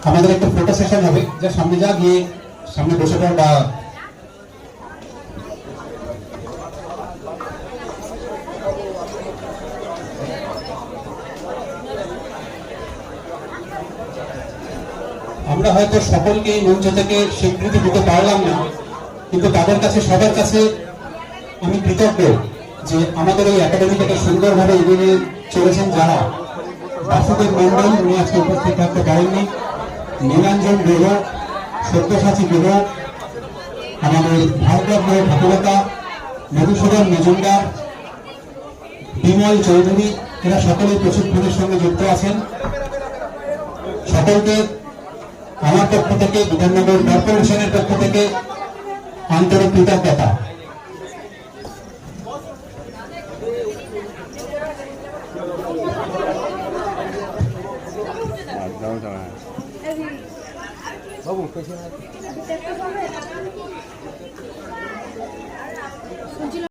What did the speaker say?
আমাদের একটা photo session হবে, যা সামনে যা গিয়ে সামনে বসে পড় বা আমরা হয়তো সকলকে এই মঞ্চ থেকে স্বীকৃতি দিতে পারলাম না, কিন্তু তাদের কাছে সবার কাছে আমি কৃতজ্ঞ যে আমাদের এই একাডেমিটাকে সুন্দরভাবে এগিয়ে চলেছেন যারা। বাসুদেব মন্ডল উনি আজকে উপস্থিত থাকতে পারেননি, নীলাঞ্জন দেহ, সত্যসাচী দেহ, আমাদের ভারপ্রাপ্ত ঠাকুরতা, মধুসূদন মজুমদার, বিমল চৌধুরী, এরা সকলেই প্রশিক্ষণের সঙ্গে যুক্ত আছেন। সকলকে আমার পক্ষ থেকে, বিধাননগর কর্পোরেশনের পক্ষ থেকে আন্তরিক কৃতজ্ঞতা। বাবু